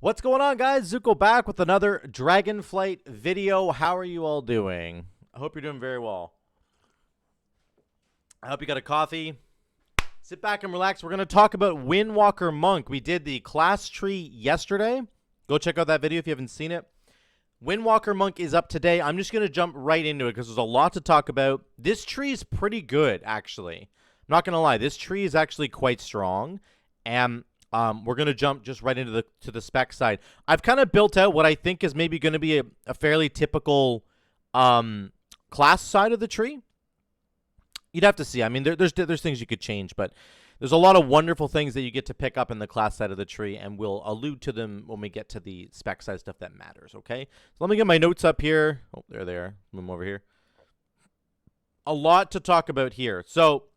What's going on, guys? Zuko back with another Dragonflight video. How are you all doing? I hope you're doing very well. I hope you got a coffee. Sit back and relax. We're going to talk about Windwalker Monk. We did the class tree yesterday. Go check out that video if you haven't seen it. Windwalker Monk is up today. I'm just going to jump right into it because there's a lot to talk about. This tree is pretty good, actually. I'm not going to lie. This tree is actually quite strong. And we're going to jump just right into the spec side. I've kind of built out what I think is maybe going to be a fairly typical class side of the tree. You'd have to see. I mean, there's things you could change, but there's a lot of wonderful things that you get to pick up in the class side of the tree, and we'll allude to them when we get to the spec side stuff that matters, okay? So let me get my notes up here. Oh, there they are. Move them over here. A lot to talk about here. So,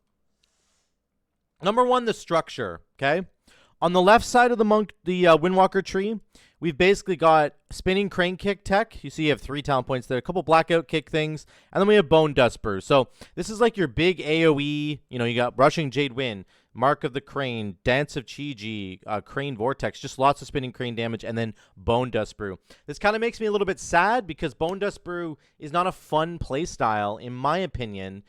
number one, the structure, okay? On the left side of the Windwalker tree, we've basically got spinning crane kick tech. You see you have 3 talent points there, a couple blackout kick things, and then we have Bonedust Brew. So this is like your big AoE. You know, you got Rushing Jade Wind, Mark of the Crane, Dance of Chi-Ji, Crane Vortex, just lots of spinning crane damage, and then Bonedust Brew. This kind of makes me a little bit sad because Bonedust Brew is not a fun playstyle, in my opinion.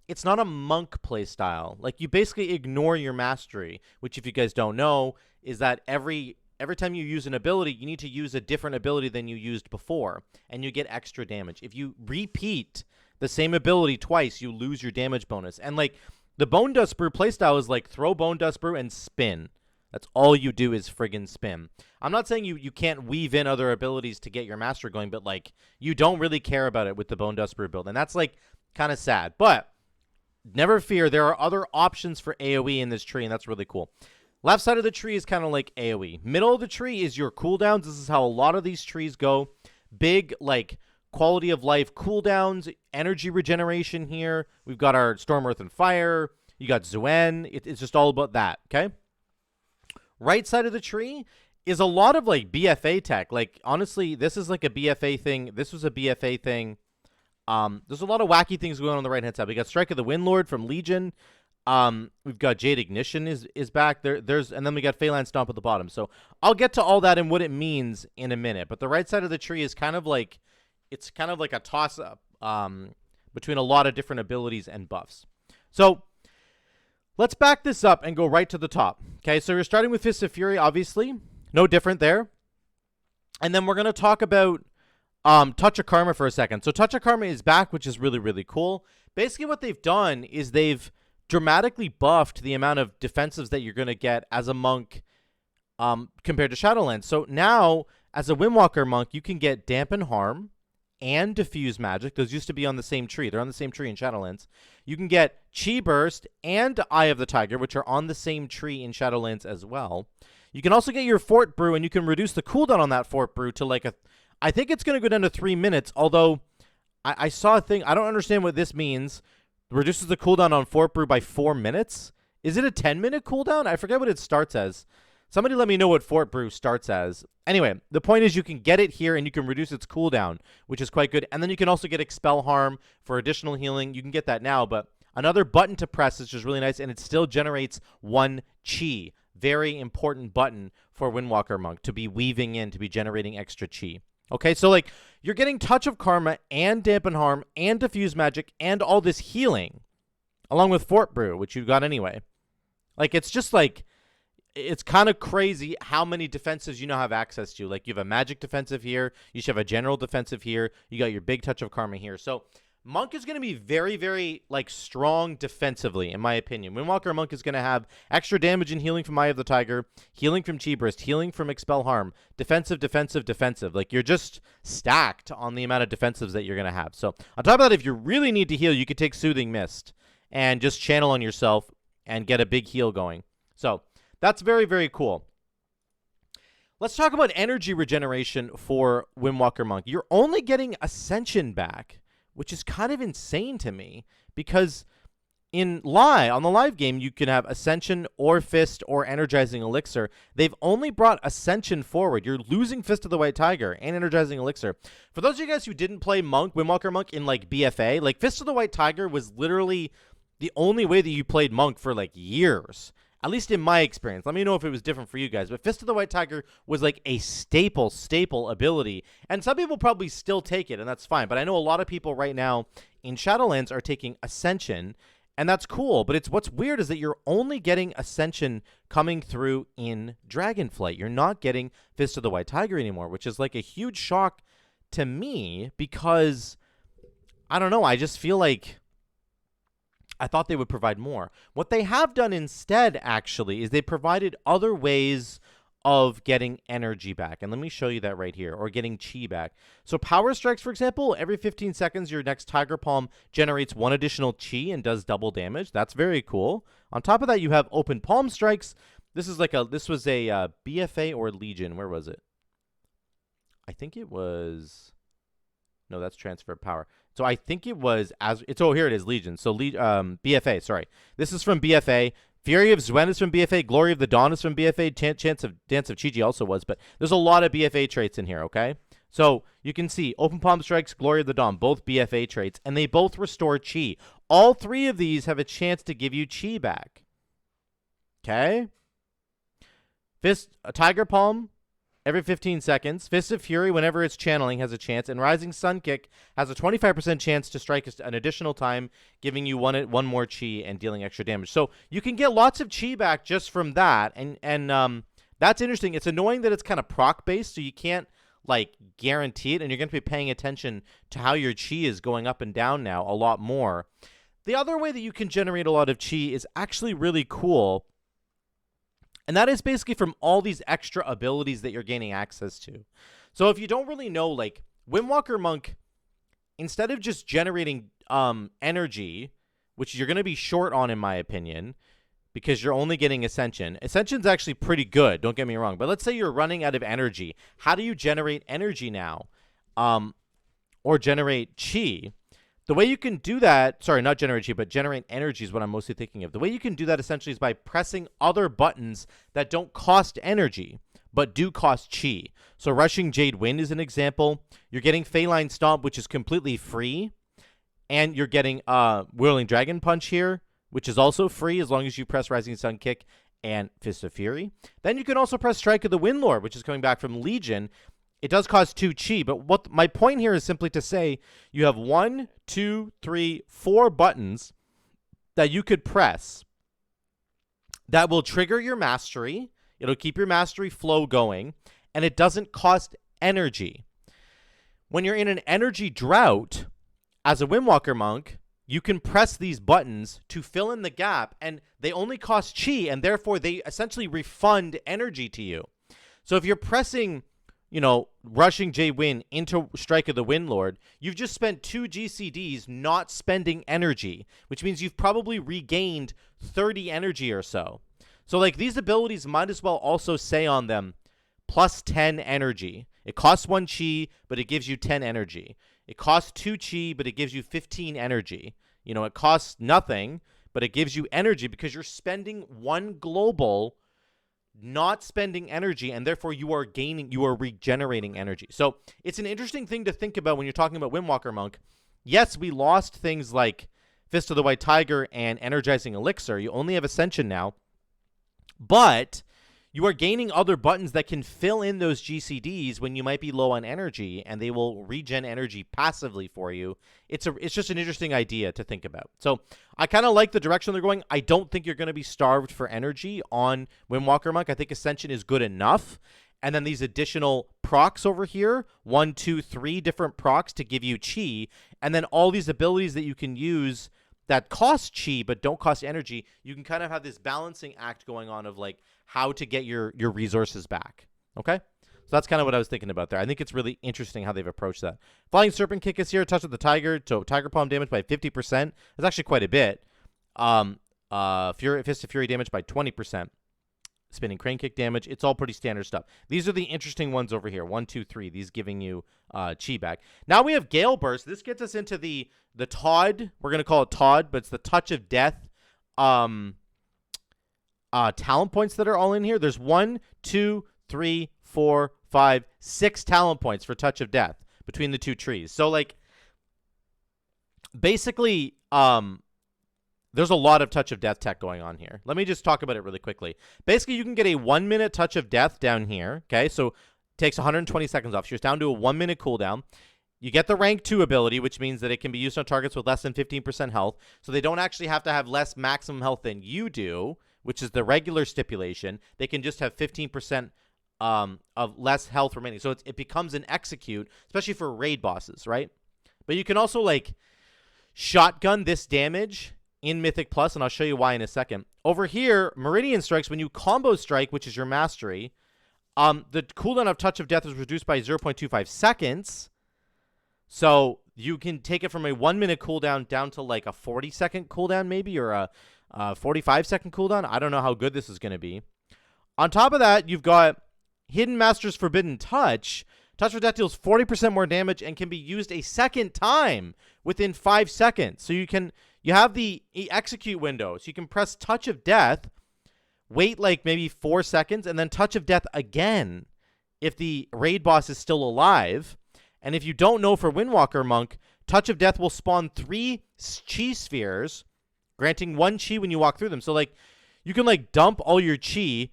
It's not a monk playstyle. Like, you basically ignore your mastery, which, if you guys don't know, is that every time you use an ability, you need to use a different ability than you used before, and you get extra damage. If you repeat the same ability twice, you lose your damage bonus. And, like, the Bonedust Brew playstyle is, like, throw Bonedust Brew and spin. That's all you do is friggin' spin. I'm not saying you can't weave in other abilities to get your mastery going, but, like, you don't really care about it with the Bonedust Brew build, and that's, like, kind of sad. But never fear, there are other options for AoE in this tree, and that's really cool. Left side of the tree is kind of like AoE. Middle of the tree is your cooldowns. This is how a lot of these trees go. Big, like, quality of life cooldowns, energy regeneration here. We've got our Storm, Earth, and Fire. You got Xuen. It's just all about that, okay? Right side of the tree is a lot of, like, BFA tech. Like, honestly, this is like a BFA thing. This was a BFA thing. There's a lot of wacky things going on the right-hand side. We got Strike of the Windlord from Legion. We've got Jade Ignition is back there. And then we got Faeline Stomp at the bottom. So I'll get to all that and what it means in a minute. But the right side of the tree is kind of like, it's kind of like a toss-up between a lot of different abilities and buffs. So let's back this up and go right to the top. Okay, so you're starting with Fist of Fury, obviously. No different there. And then we're going to talk about Touch of Karma for a second. So Touch of Karma is back, which is really, really cool. Basically what they've done is they've dramatically buffed the amount of defensives that you're going to get as a monk compared to Shadowlands. So now, as a Windwalker monk, you can get Dampen Harm and Diffuse Magic. Those used to be on the same tree. They're on the same tree in Shadowlands. You can get Chi Burst and Eye of the Tiger, which are on the same tree in Shadowlands as well. You can also get your Fort Brew, and you can reduce the cooldown on that Fort Brew to like I think it's going to go down to 3 minutes, although I saw a thing. I don't understand what this means. Reduces the cooldown on Fort Brew by 4 minutes? Is it a 10-minute cooldown? I forget what it starts as. Somebody let me know what Fort Brew starts as. Anyway, the point is you can get it here and you can reduce its cooldown, which is quite good. And then you can also get Expel Harm for additional healing. You can get that now, but another button to press is just really nice, and it still generates 1 Chi. Very important button for Windwalker Monk to be weaving in, to be generating extra Chi. Okay, so, like, you're getting Touch of Karma and Dampen Harm and Diffuse Magic and all this healing, along with Fort Brew, which you got anyway. Like, it's just, like, it's kind of crazy how many defensives you now have access to. Like, you have a Magic defensive here. You should have a General defensive here. You got your big Touch of Karma here. So Monk is going to be very, very, like, strong defensively, in my opinion. Windwalker Monk is going to have extra damage and healing from Eye of the Tiger, healing from Chi Burst, healing from Expel Harm, defensive, defensive, defensive. Like, you're just stacked on the amount of defensives that you're going to have. So on top of that, if you really need to heal, you could take Soothing Mist and just channel on yourself and get a big heal going. So that's very, very cool. Let's talk about energy regeneration for Windwalker Monk. You're only getting Ascension back, which is kind of insane to me, because on the live game, you can have Ascension or Fist or Energizing Elixir. They've only brought Ascension forward. You're losing Fist of the White Tiger and Energizing Elixir. For those of you guys who didn't play Windwalker Monk in, like, BFA, like, Fist of the White Tiger was literally the only way that you played Monk for, like, years. at least in my experience. Let me know if it was different for you guys. But Fist of the White Tiger was like a staple ability. And some people probably still take it, and that's fine. But I know a lot of people right now in Shadowlands are taking Ascension, and that's cool. But it's what's weird is that you're only getting Ascension coming through in Dragonflight. You're not getting Fist of the White Tiger anymore, which is like a huge shock to me because, I don't know, I just feel like I thought they would provide more. What they have done instead, actually, is they provided other ways of getting energy back. And let me show you that right here, or getting chi back. So power strikes, for example, every 15 seconds, your next Tiger Palm generates 1 additional chi and does double damage. That's very cool. On top of that, you have open palm strikes. This was a BFA or Legion. Where was it? I think it was... No, that's transfer of power. So I think it was here it is, Legion. So BFA, sorry. This is from BFA. Fury of Xuen is from BFA. Glory of the Dawn is from BFA. Chance of Dance of Chi-Chi also was, but there's a lot of BFA traits in here, okay? So you can see Open Palm Strikes, Glory of the Dawn, both BFA traits, and they both restore Chi. All 3 of these have a chance to give you Chi back. Okay? Tiger Palm every 15 seconds. Fist of Fury, whenever it's channeling, has a chance. And Rising Sun Kick has a 25% chance to strike an additional time, giving you one more chi and dealing extra damage. So you can get lots of chi back just from that. And that's interesting. It's annoying that it's kind of proc-based, so you can't, like, guarantee it. And you're going to be paying attention to how your chi is going up and down now a lot more. The other way that you can generate a lot of chi is actually really cool. And that is basically from all these extra abilities that you're gaining access to. So if you don't really know, like, Windwalker Monk, instead of just generating energy, which you're going to be short on in my opinion, because you're only getting Ascension. Ascension's actually pretty good, don't get me wrong. But let's say you're running out of energy. How do you generate energy now? Or generate chi? The way you can do that, sorry, not generate chi, but generate energy is what I'm mostly thinking of. The way you can do that essentially is by pressing other buttons that don't cost energy, but do cost chi. So Rushing Jade Wind is an example. You're getting Faeline Stomp, which is completely free. And you're getting Whirling Dragon Punch here, which is also free as long as you press Rising Sun Kick and Fist of Fury. Then you can also press Strike of the Windlord, which is coming back from Legion. It does cost 2 chi, but what my point here is simply to say you have 1, 2, 3, 4 buttons that you could press that will trigger your mastery. It'll keep your mastery flow going, and it doesn't cost energy. When you're in an energy drought, as a Windwalker Monk, you can press these buttons to fill in the gap, and they only cost chi, and therefore they essentially refund energy to you. So if you're pressing, you know, Rushing Jade Wind into Strike of the Windlord, you've just spent 2 GCDs not spending energy, which means you've probably regained 30 energy or so. So, like, these abilities might as well also say on them, plus 10 energy. It costs 1 chi, but it gives you 10 energy. It costs 2 chi, but it gives you 15 energy. You know, it costs nothing, but it gives you energy because you're spending 1 global, not spending energy, and therefore you are regenerating energy. So it's an interesting thing to think about when you're talking about Windwalker Monk. Yes, we lost things like Fist of the White Tiger and Energizing Elixir. You only have Ascension now, but you are gaining other buttons that can fill in those GCDs when you might be low on energy, and they will regen energy passively for you. It's just an interesting idea to think about. So I kind of like the direction they're going. I don't think you're going to be starved for energy on Windwalker Monk. I think Ascension is good enough. And then these additional procs over here, 1, 2, 3 different procs to give you chi. And then all these abilities that you can use that cost chi but don't cost energy. You can kind of have this balancing act going on of, like, how to get your resources back. Okay? So that's kind of what I was thinking about there. I think it's really interesting how they've approached that. Flying Serpent Kick is here. Touch of the Tiger. So Tiger Palm damage by 50%. That's actually quite a bit. Fist of Fury damage by 20%. Spinning Crane Kick damage. It's all pretty standard stuff. These are the interesting ones over here. 1, 2, 3. These giving you chi back. Now we have Gale Burst. This gets us into the Todd. We're going to call it Todd, but it's the Touch of Death talent points that are all in here. There's 1, 2, 3, 4, 5, 6 talent points for Touch of Death between the 2 trees. So, like, basically, there's a lot of Touch of Death tech going on here. Let me just talk about it really quickly. Basically, you can get a 1 minute Touch of Death down here. Okay, so takes 120 seconds off. So you're down to a 1 minute cooldown. You get the rank 2 ability, which means that it can be used on targets with less than 15% health. So they don't actually have to have less maximum health than you do, which is the regular stipulation. They can just have 15% of less health remaining. So it becomes an execute, especially for raid bosses, right? But you can also, like, shotgun this damage in Mythic Plus, and I'll show you why in a second. Over here, Meridian Strikes, when you combo strike, which is your mastery, the cooldown of Touch of Death is reduced by 0.25 seconds. So you can take it from a 1 minute cooldown down to like a 40-second cooldown maybe, or a 45-second cooldown. I don't know how good this is going to be. On top of that, you've got Hidden Master's Forbidden Touch. Touch of Death deals 40% more damage and can be used a second time within 5 seconds. So you have the execute window. So you can press Touch of Death, wait like maybe 4 seconds, and then Touch of Death again if the raid boss is still alive. And if you don't know, for Windwalker Monk, Touch of Death will spawn 3 chi spheres, granting 1 chi when you walk through them. So, like, you can, like, dump all your chi,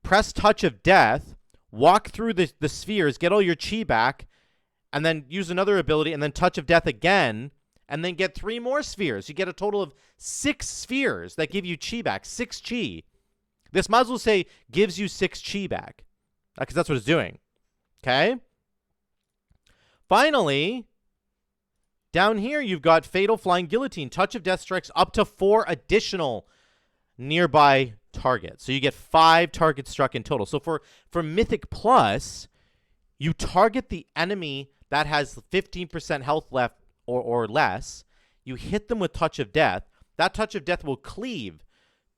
press Touch of Death, walk through the spheres, get all your chi back, and then use another ability, and then Touch of Death again, and then get 3 more spheres. You get a total of 6 spheres that give you chi back, 6 chi. This might as well say gives you 6 chi back, because that's what it's doing. Okay? Finally, down here, you've got Fatal Flying Guillotine. Touch of Death strikes up to 4 additional nearby targets. So you get 5 targets struck in total. So for Mythic Plus, you target the enemy that has 15% health left or less. You hit them with Touch of Death. That Touch of Death will cleave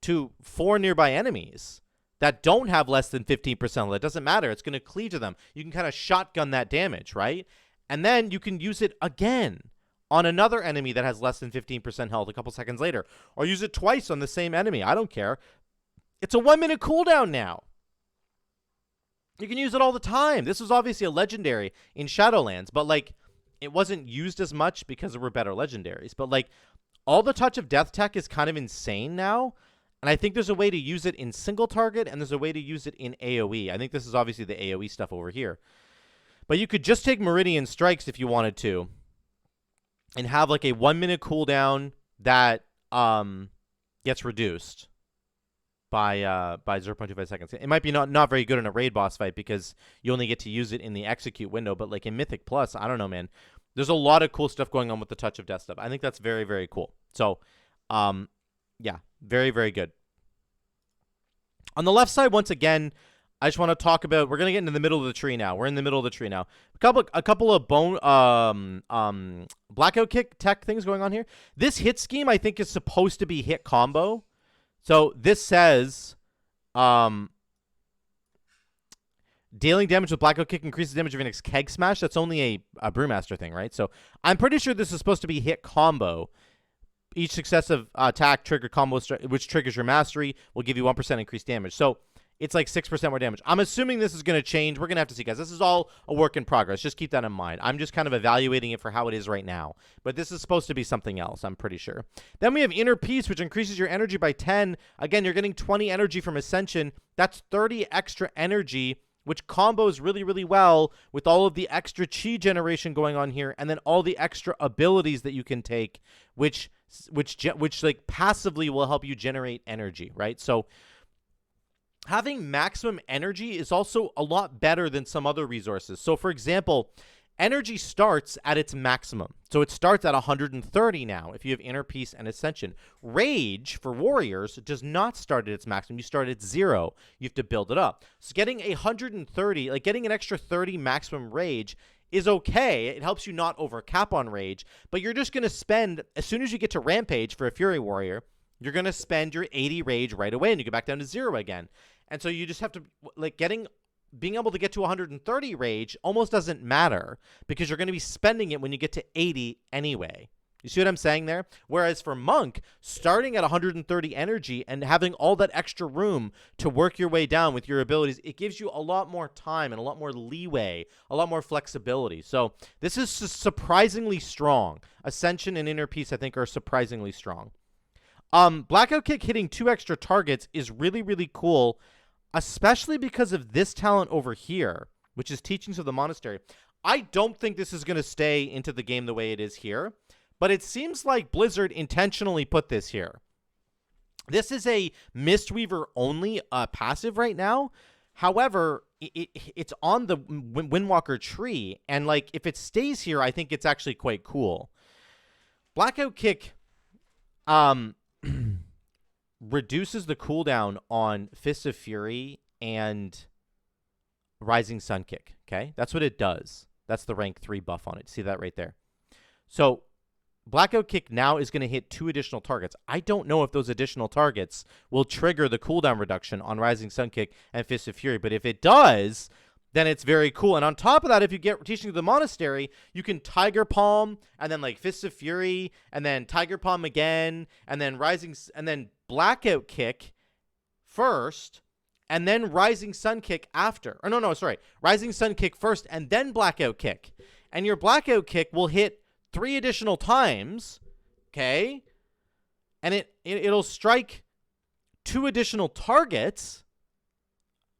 to 4 nearby enemies that don't have less than 15%. It doesn't matter. It's going to cleave to them. You can kind of shotgun that damage, right? And then you can use it again on another enemy that has less than 15% health a couple seconds later. Or use it twice on the same enemy. I don't care. It's a 1 minute cooldown now. You can use it all the time. This was obviously a legendary in Shadowlands, but, like, it wasn't used as much because there were better legendaries. But, like, all the Touch of Death tech is kind of insane now. And I think there's a way to use it in single target, and there's a way to use it in AoE. I think this is obviously the AoE stuff over here. But you could just take Meridian Strikes if you wanted to, and have like a 1 minute cooldown that gets reduced by 0.25 seconds. It might be not very good in a raid boss fight because you only get to use it in the execute window. But like in Mythic Plus, I don't know, man. There's a lot of cool stuff going on with the Touch of Death stuff. I think that's very, very cool. So, yeah, very, very good. On the left side, once again, I just want to talk about, we're going to get into the middle of the tree now. We're in the middle of the tree now. A couple of Blackout kick tech things going on here. This hit scheme, I think, is supposed to be hit combo. So this says dealing damage with Blackout kick increases damage of your next keg smash. That's only a Brewmaster thing, right? So I'm pretty sure this is supposed to be hit combo. Each successive attack trigger combo, which triggers your mastery, will give you 1% increased damage. So it's like 6% more damage. I'm assuming this is going to change. We're going to have to see, guys. This is all a work in progress. Just keep that in mind. I'm just kind of evaluating it for how it is right now. But this is supposed to be something else, I'm pretty sure. Then we have Inner Peace, which increases your energy by 10. Again, you're getting 20 energy from Ascension. That's 30 extra energy, which combos really, really well with all of the extra chi generation going on here, and then all the extra abilities that you can take, which like passively will help you generate energy, right? So having maximum energy is also a lot better than some other resources. So, for example, energy starts at its maximum. So it starts at 130 now if you have Inner Peace and Ascension. Rage, for warriors, does not start at its maximum. You start at 0. You have to build it up. So getting 130, like getting an extra 30 maximum rage is okay. It helps you not overcap on rage. But you're just going to spend, as soon as you get to Rampage for a Fury Warrior, you're going to spend your 80 rage right away and you go back down to 0 again. And so you just have to, like, being able to get to 130 rage almost doesn't matter because you're going to be spending it when you get to 80 anyway. You see what I'm saying there? Whereas for Monk, starting at 130 energy and having all that extra room to work your way down with your abilities, it gives you a lot more time and a lot more leeway, a lot more flexibility. So this is surprisingly strong. Ascension and Inner Peace, I think, are surprisingly strong. Blackout Kick hitting 2 extra targets is really, really cool, especially because of this talent over here, which is Teachings of the Monastery. I don't think this is going to stay into the game the way it is here, but it seems like Blizzard intentionally put this here. This is a Mistweaver only passive right now. However, it's on the Windwalker tree, and like if it stays here, I think it's actually quite cool. Blackout Kick reduces the cooldown on Fists of Fury and Rising Sun Kick. Okay, that's what it does. That's the rank 3 buff on it. See that right there? So Blackout Kick now is going to hit 2 additional targets. I don't know if those additional targets will trigger the cooldown reduction on Rising Sun Kick and Fist of Fury, but if it does, then it's very cool. And on top of that, if you get Teaching of the Monastery, you can Tiger Palm and then like Fist of Fury and then Tiger Palm again and then Blackout Kick first and then Rising Sun Kick after. Or no, sorry. Rising Sun Kick first and then Blackout Kick. And your Blackout Kick will hit 3 additional times, okay? And it'll strike 2 additional targets.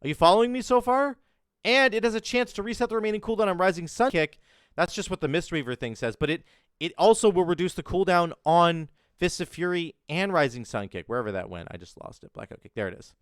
Are you following me so far? And it has a chance to reset the remaining cooldown on Rising Sun Kick. That's just what the Mistweaver thing says. But it also will reduce the cooldown on Fists of Fury and Rising Sun Kick. Wherever that went. I just lost it. Blackout Kick. There it is.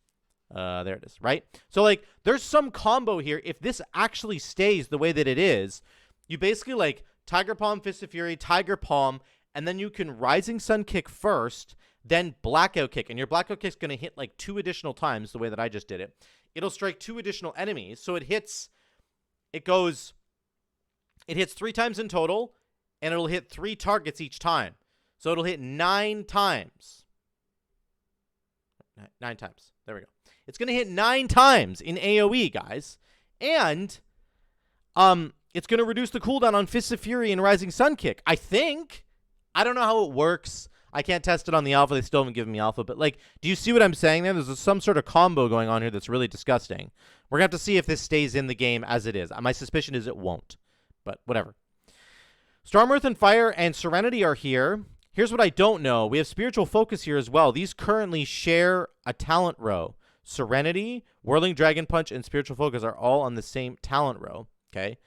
There it is, right? So, like, there's some combo here. If this actually stays the way that it is, you basically, like, Tiger Palm, Fist of Fury, Tiger Palm, and then you can Rising Sun Kick first, then Blackout Kick. And your Blackout Kick's going to hit, like, 2 additional times the way that I just did it. It'll strike 2 additional enemies. So it hits 3 times in total, and it'll hit 3 targets each time. So it'll hit 9 times. 9 times. There we go. It's going to hit 9 times in AoE, guys. And it's going to reduce the cooldown on Fists of Fury and Rising Sun Kick. I think. I don't know how it works. I can't test it on the alpha. They still haven't given me alpha. But, like, do you see what I'm saying there? There's some sort of combo going on here that's really disgusting. We're going to have to see if this stays in the game as it is. My suspicion is it won't. But whatever. Storm, Earth, and Fire and Serenity are here. Here's what I don't know. We have Spiritual Focus here as well. These currently share a talent row. Serenity, Whirling Dragon Punch, and Spiritual Focus are all on the same talent row. Okay?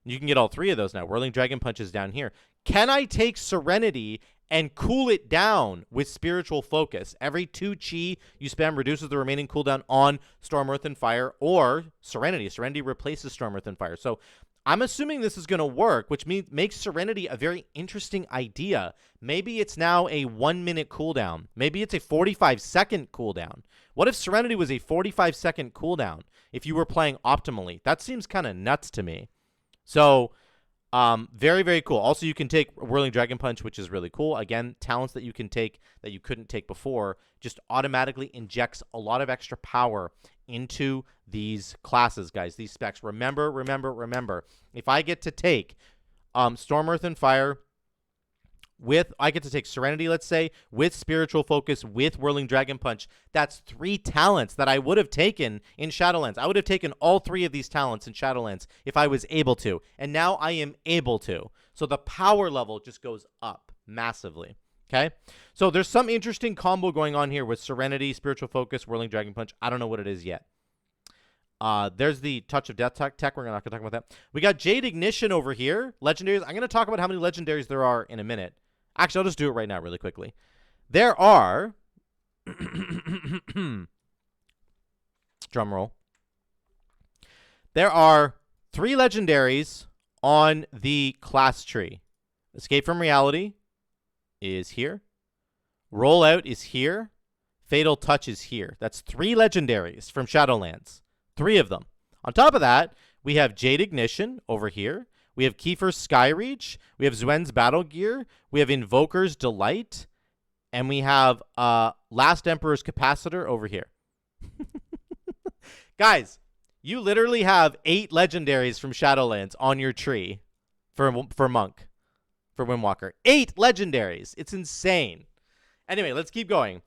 You can get all 3 of those now. Whirling Dragon Punch is down here. Can I take Serenity and cool it down with Spiritual Focus? Every 2 chi you spam reduces the remaining cooldown on Storm, Earth, and Fire or Serenity. Serenity replaces Storm, Earth, and Fire. So I'm assuming this is going to work, which makes Serenity a very interesting idea. Maybe it's now a 1-minute cooldown. Maybe it's a 45-second cooldown. What if Serenity was a 45-second cooldown if you were playing optimally? That seems kind of nuts to me. So, very, very cool. Also, you can take Whirling Dragon Punch, which is really cool. Again, talents that you can take that you couldn't take before just automatically injects a lot of extra power into these classes, guys, these specs. Remember, if I get to take Storm, Earth, and Fire I get to take Serenity, let's say, with Spiritual Focus, with Whirling Dragon Punch. That's 3 talents that I would have taken in Shadowlands. I would have taken all 3 of these talents in Shadowlands if I was able to. And now I am able to. So the power level just goes up massively. Okay? So there's some interesting combo going on here with Serenity, Spiritual Focus, Whirling Dragon Punch. I don't know what it is yet. There's the Touch of Death tech. We're not going to talk about that. We got Jade Ignition over here. Legendaries. I'm going to talk about how many Legendaries there are in a minute. Actually, I'll just do it right now really quickly. There are... drum roll. There are 3 Legendaries on the class tree. Escape from Reality is here. Rollout is here. Fatal Touch is here. That's 3 Legendaries from Shadowlands. 3 of them. On top of that, we have Jade Ignition over here. We have Kiefer's Skyreach. We have Xuen's Battle Gear. We have Invoker's Delight. And we have Last Emperor's Capacitor over here. Guys, you literally have 8 Legendaries from Shadowlands on your tree for Monk, for Windwalker. 8 Legendaries. It's insane. Anyway, let's keep going.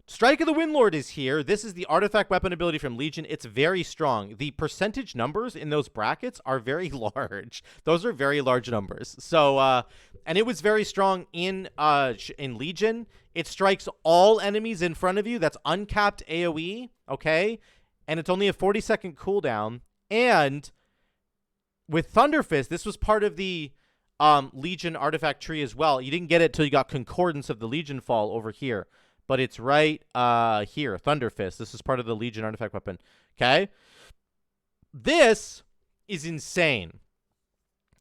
Strike of the Windlord is here. This is the artifact weapon ability from Legion. It's very strong. The percentage numbers in those brackets are very large. Those are very large numbers. So, and it was very strong in Legion. It strikes all enemies in front of you. That's uncapped AoE, okay? And it's only a 40-second cooldown. And with Thunderfist, this was part of the Legion artifact tree as well. You didn't get it till you got Concordance of the Legion Fall over here. But it's right here, Thunderfist. This is part of the Legion artifact weapon. Okay? This is insane.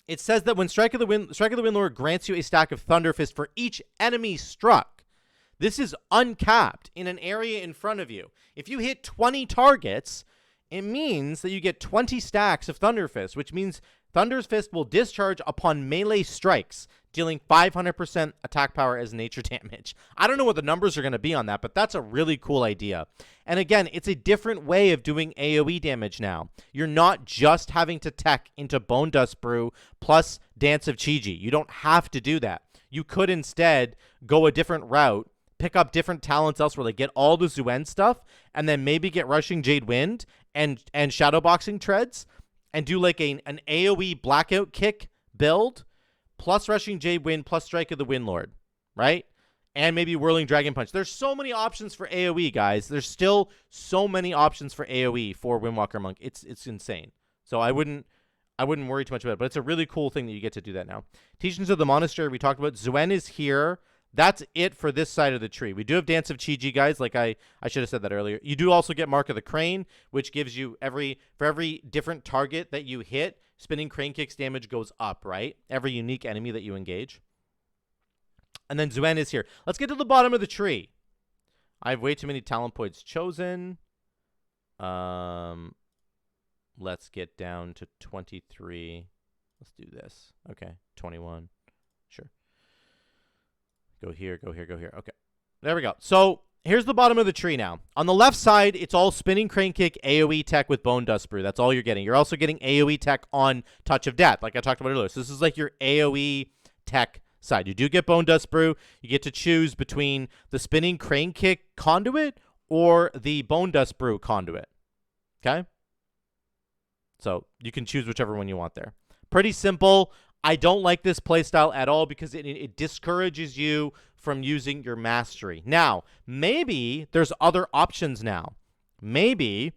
It says that when Strike of the Windlord grants you a stack of Thunderfist for each enemy struck. This is uncapped in an area in front of you. If you hit 20 targets, it means that you get 20 stacks of Thunderfist, which means Thunderfist will discharge upon melee strikes, dealing 500% attack power as nature damage. I don't know what the numbers are going to be on that, but that's a really cool idea. And again, it's a different way of doing AoE damage now. You're not just having to tech into Bonedust Brew plus Dance of Chi-Ji. You don't have to do that. You could instead go a different route, pick up different talents elsewhere, like get all the Xuen stuff, and then maybe get Rushing Jade Wind and Shadowboxing Treads, and do like an AoE Blackout kick build, plus Rushing Jade Wind, plus Strike of the Windlord, right? And maybe Whirling Dragon Punch. There's so many options for AoE, guys. There's still so many options for AoE for Windwalker Monk. It's insane. So I wouldn't worry too much about it, but it's a really cool thing that you get to do that now. Teachings of the Monastery, we talked about. Xuen is here. That's it for this side of the tree. We do have Dance of Chi-Ji, guys, like I should have said that earlier. You do also get Mark of the Crane, which gives you for every different target that you hit, Spinning Crane Kick's damage goes up, right? Every unique enemy that you engage. And then Xuen is here. Let's get to the bottom of the tree. I have way too many talent points chosen. Let's get down to 23. Let's do this. Okay, 21. Sure. Go here, go here, go here. Okay. There we go. So here's the bottom of the tree now. On the left side, it's all Spinning Crane Kick, AoE tech with Bonedust Brew. That's all you're getting. You're also getting AoE tech on Touch of Death, like I talked about earlier. So this is like your AoE tech side. You do get Bonedust Brew. You get to choose between the Spinning Crane Kick conduit or the Bonedust Brew conduit. Okay? So you can choose whichever one you want there. Pretty simple. I don't like this playstyle at all because it discourages you from using your mastery. Now, maybe there's other options now. Maybe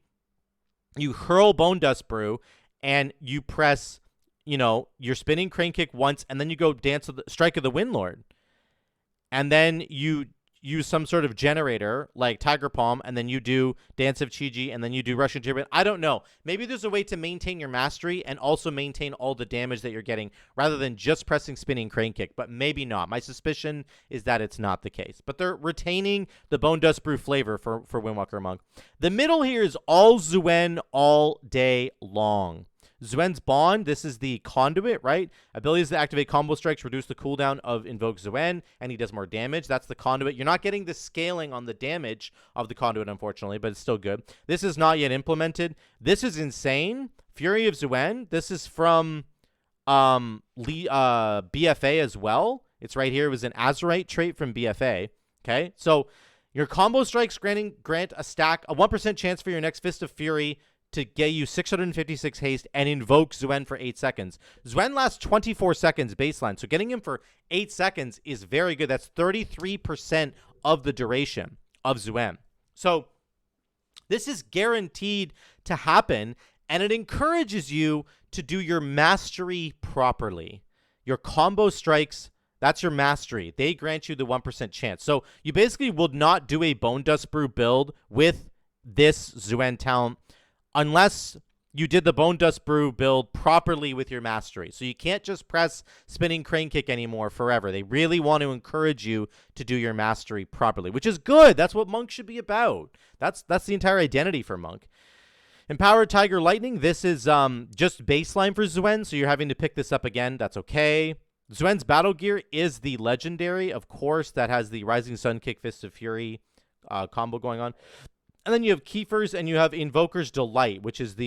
you hurl Bonedust Brew and you press, your Spinning Crane Kick once, and then you go Strike of the Windlord. And then you use some sort of generator like Tiger Palm, and then you do Dance of Chi-Ji, and then you do Russian Jibbit. I don't know. Maybe there's a way to maintain your mastery and also maintain all the damage that you're getting rather than just pressing Spinning Crane Kick, but maybe not. My suspicion is that it's not the case. But they're retaining the Bonedust Brew flavor for Windwalker Monk. The middle here is all Xuen all day long. Xuen's Bond, this is the conduit, right? Abilities that activate combo strikes reduce the cooldown of Invoke Xuen, and he does more damage. That's the conduit. You're not getting the scaling on the damage of the conduit, unfortunately, but it's still good. This is not yet implemented. This is insane. Fury of Xuen, this is from BFA as well. It's right here. It was an Azurite trait from BFA. Okay, so your combo strikes grant a 1% chance for your next Fist of Fury to get you 656 haste and invoke Xuen for 8 seconds. Xuen lasts 24 seconds baseline, so getting him for 8 seconds is very good. That's 33% of the duration of Xuen. So this is guaranteed to happen, and it encourages you to do your mastery properly. Your combo strikes, that's your mastery. They grant you the 1% chance. So you basically would not do a Bonedust Brew build with this Xuen talent unless you did the Bonedust Brew build properly with your mastery. So you can't just press Spinning Crane Kick anymore forever. They really want to encourage you to do your mastery properly, which is good. That's what Monk should be about. That's the entire identity for Monk. Empowered Tiger Lightning. This is just baseline for Xuen, so you're having to pick this up again. That's okay. Xuen's Battle Gear is the Legendary, of course, that has the Rising Sun Kick, Fist of Fury combo going on. And then you have Kiefer's and you have Invoker's Delight, which is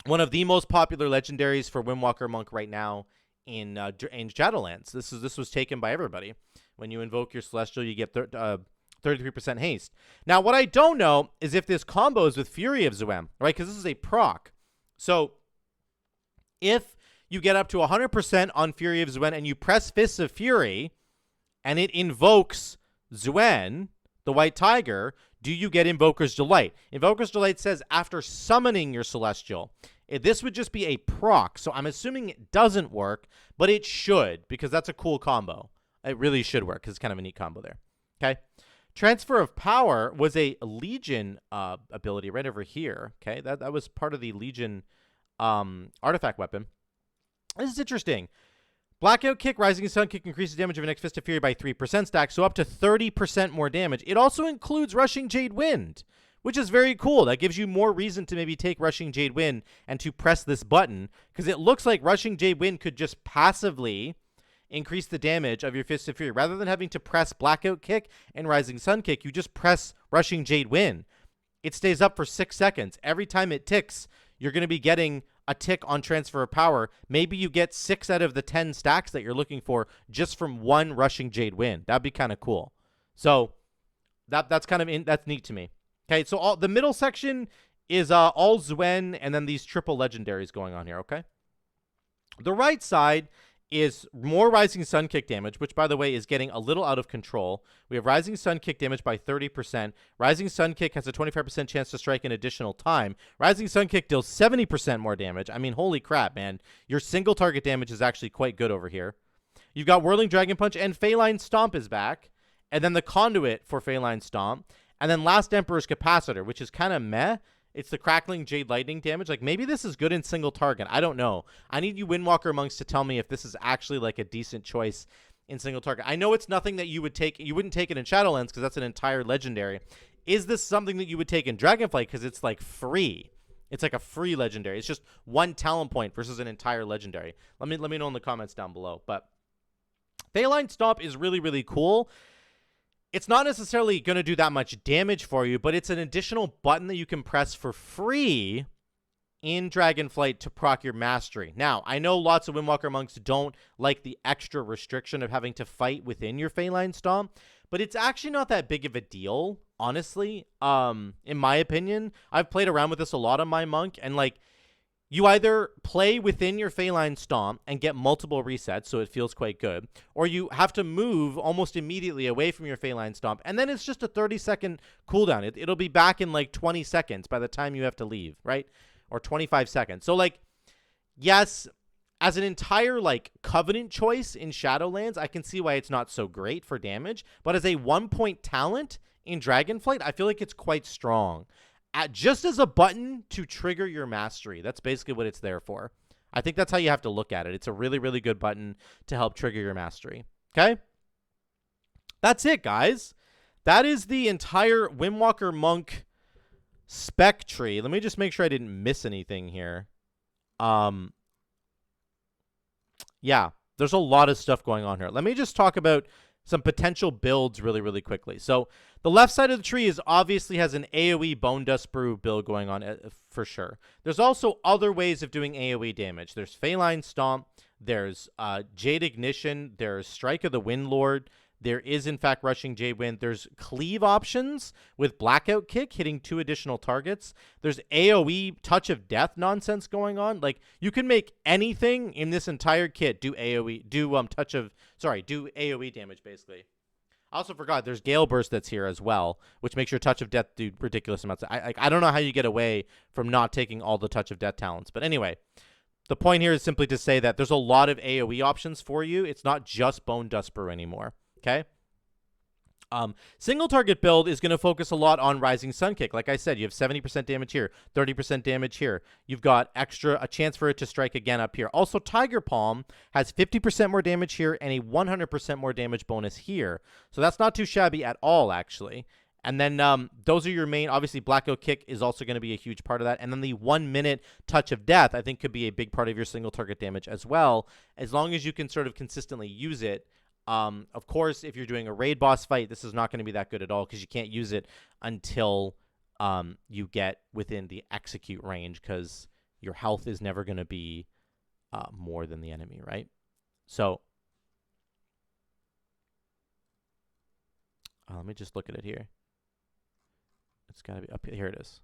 one of the most popular legendaries for Windwalker Monk right now in Shadowlands. This was taken by everybody. When you invoke your Celestial, you get 33% haste. Now, what I don't know is if this combos with Fury of Xuen, right? Because this is a proc. So if you get up to 100% on Fury of Xuen and you press Fists of Fury and it invokes Xuen, the White Tiger, do you get Invoker's Delight? Invoker's Delight says after summoning your Celestial. This would just be a proc, so I'm assuming it doesn't work, but it should, because that's a cool combo. It really should work, because it's kind of a neat combo there. Okay? Transfer of Power was a Legion ability right over here. Okay? That was part of the Legion artifact weapon. This is interesting. Blackout Kick, Rising Sun Kick increases damage of an next Fist of Fury by 3% stack, so up to 30% more damage. It also includes Rushing Jade Wind, which is very cool. That gives you more reason to maybe take Rushing Jade Wind and to press this button, because it looks like Rushing Jade Wind could just passively increase the damage of your Fist of Fury. Rather than having to press Blackout Kick and Rising Sun Kick, you just press Rushing Jade Wind. It stays up for 6 seconds. Every time it ticks, you're going to be getting a tick on Transfer of Power. Maybe you get 6 out of the 10 stacks that you're looking for just from one Rushing Jade Wind. That'd be kind of cool. So that's kind of that's neat to me. Okay, so the middle section is all Xuen and then these triple legendaries going on here, okay? The right side is more Rising Sun Kick damage, which, by the way, is getting a little out of control. We have Rising Sun Kick damage by 30%. Rising Sun Kick has a 25% chance to strike an additional time. Rising Sun Kick deals 70% more damage. I mean, holy crap, man. Your single target damage is actually quite good over here. You've got Whirling Dragon Punch, and Faeline Stomp is back. And then the Conduit for Faeline Stomp. And then Last Emperor's Capacitor, which is kind of meh. It's the Crackling Jade Lightning damage. Like, maybe this is good in single target. I don't know. I need you Windwalker monks to tell me if this is actually, like, a decent choice in single target. I know it's nothing that you would take. You wouldn't take it in Shadowlands because that's an entire legendary. Is this something that you would take in Dragonflight because it's, like, free? It's like a free legendary. It's just one talent point versus an entire legendary. Let me know in the comments down below. But Faeline Stomp is really, really cool. It's not necessarily going to do that much damage for you, but it's an additional button that you can press for free in Dragonflight to proc your Mastery. Now, I know lots of Windwalker monks don't like the extra restriction of having to fight within your Faeline Stomp, but it's actually not that big of a deal, honestly, in my opinion. I've played around with this a lot on my monk, and, like, you either play within your Faeline Stomp and get multiple resets, so it feels quite good, or you have to move almost immediately away from your Faeline Stomp, and then it's just a 30-second cooldown. It'll be back in, like, 20 seconds by the time you have to leave, right? Or 25 seconds. So, like, yes, as an entire, like, Covenant choice in Shadowlands, I can see why it's not so great for damage, but as a 1-point talent in Dragonflight, I feel like it's quite strong. Just as a button to trigger your Mastery. That's basically what it's there for. I think that's how you have to look at it. It's a really, really good button to help trigger your Mastery. Okay? That's it, guys. That is the entire Windwalker Monk spec tree. Let me just make sure I didn't miss anything here. Yeah, there's a lot of stuff going on here. Let me just talk about some potential builds really, really quickly. So the left side of the tree obviously has an AoE Bonedust Brew build going on for sure. There's also other ways of doing AoE damage. There's Faeline Stomp. There's Jade Ignition. There's Strike of the Windlord. There is, in fact, Rushing Jade Wind. There's cleave options with Blackout Kick hitting 2 additional targets. There's AoE Touch of Death nonsense going on. Like, you can make anything in this entire kit do AoE, do AoE damage, basically. I also forgot there's Gale Burst that's here as well, which makes your Touch of Death do ridiculous amounts. I don't know how you get away from not taking all the Touch of Death talents. But anyway, the point here is simply to say that there's a lot of AoE options for you. It's not just Bonedust Brew anymore. Okay. Single target build is going to focus a lot on Rising Sun Kick. Like I said, you have 70% damage here, 30% damage here. You've got a chance for it to strike again up here. Also, Tiger Palm has 50% more damage here and a 100% more damage bonus here. So that's not too shabby at all, actually. And then those are your main, obviously Blackout Kick is also going to be a huge part of that. And then the 1 minute Touch of Death, I think, could be a big part of your single target damage as well, as long as you can sort of consistently use it. Of course, if you're doing a raid boss fight, this is not going to be that good at all because you can't use it until you get within the execute range because your health is never going to be more than the enemy, right? So Let me just look at it here. It's got to be up here. Here it is.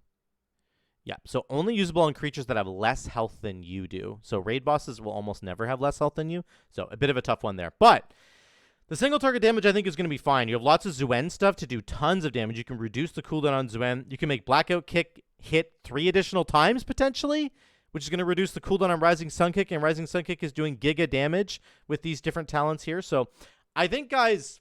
Yeah, so only usable on creatures that have less health than you do. So raid bosses will almost never have less health than you. So a bit of a tough one there. But the single target damage I think is going to be fine. You have lots of Xuen stuff to do tons of damage. You can reduce the cooldown on Xuen. You can make Blackout Kick hit 3 additional times potentially, which is going to reduce the cooldown on Rising Sun Kick. And Rising Sun Kick is doing giga damage with these different talents here. So I think, guys,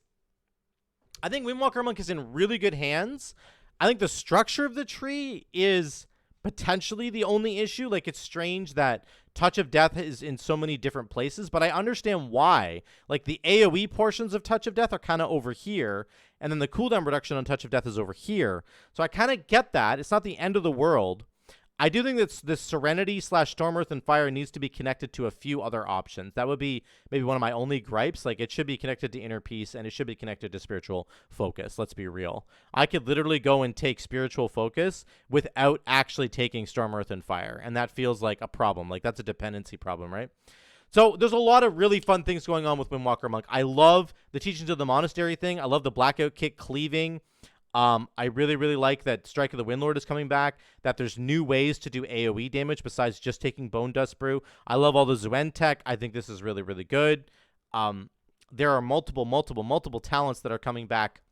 I think Windwalker Monk is in really good hands. I think the structure of the tree is potentially the only issue. Like, it's strange that Touch of Death is in so many different places, but I understand why. Like, the AoE portions of Touch of Death are kind of over here, and then the cooldown reduction on Touch of Death is over here. So I kind of get that. It's not the end of the world. I do think that this Serenity / Storm, Earth, and Fire needs to be connected to a few other options. That would be maybe one of my only gripes. Like, it should be connected to Inner Peace, and it should be connected to Spiritual Focus. Let's be real. I could literally go and take Spiritual Focus without actually taking Storm, Earth, and Fire, and that feels like a problem. Like, that's a dependency problem, right? So there's a lot of really fun things going on with Windwalker Monk. I love the Teachings of the Monastery thing. I love the Blackout Kick cleaving. I really, really like that Strike of the Windlord is coming back, that there's new ways to do AoE damage besides just taking Bonedust Brew. I love all the Xuen tech. I think this is really, really good. There are multiple talents that are coming back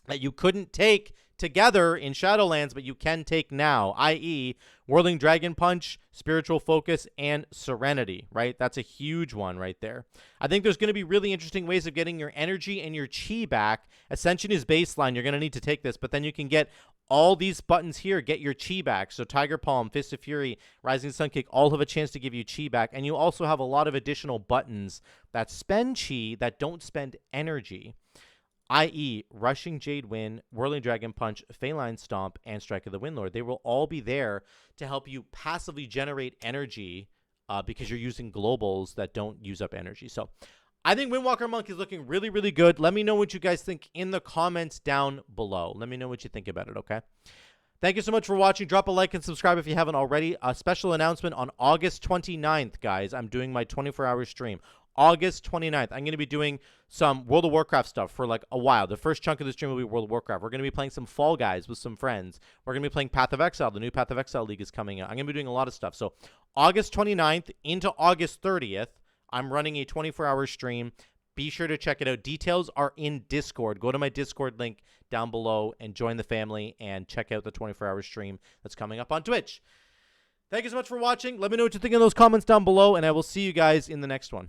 that you couldn't take together in Shadowlands, but you can take now, i.e. Whirling Dragon Punch, Spiritual Focus, and Serenity, right? That's a huge one right there. I think there's going to be really interesting ways of getting your energy and your chi back. Ascension is baseline. You're going to need to take this, but then you can get all these buttons here, get your chi back. So Tiger Palm, Fist of Fury, Rising Sun Kick all have a chance to give you chi back, and you also have a lot of additional buttons that spend chi that don't spend energy, i.e. Rushing Jade Wind, Whirling Dragon Punch, Faeline Stomp, and Strike of the Windlord. They will all be there to help you passively generate energy because you're using globals that don't use up energy. So I think Windwalker Monk is looking really, really good. Let me know what you guys think in the comments down below. Let me know what you think about it, okay? Thank you so much for watching. Drop a like and subscribe if you haven't already. A special announcement on August 29th, guys. I'm doing my 24-hour stream. August 29th. I'm going to be doing some World of Warcraft stuff for like a while. The first chunk of the stream will be World of Warcraft. We're going to be playing some Fall Guys with some friends. We're going to be playing Path of Exile. The new Path of Exile League is coming out. I'm going to be doing a lot of stuff. So August 29th into August 30th, I'm running a 24-hour stream. Be sure to check it out. Details are in Discord. Go to my Discord link down below and join the family and check out the 24-hour stream that's coming up on Twitch. Thank you so much for watching. Let me know what you think in those comments down below, and I will see you guys in the next one.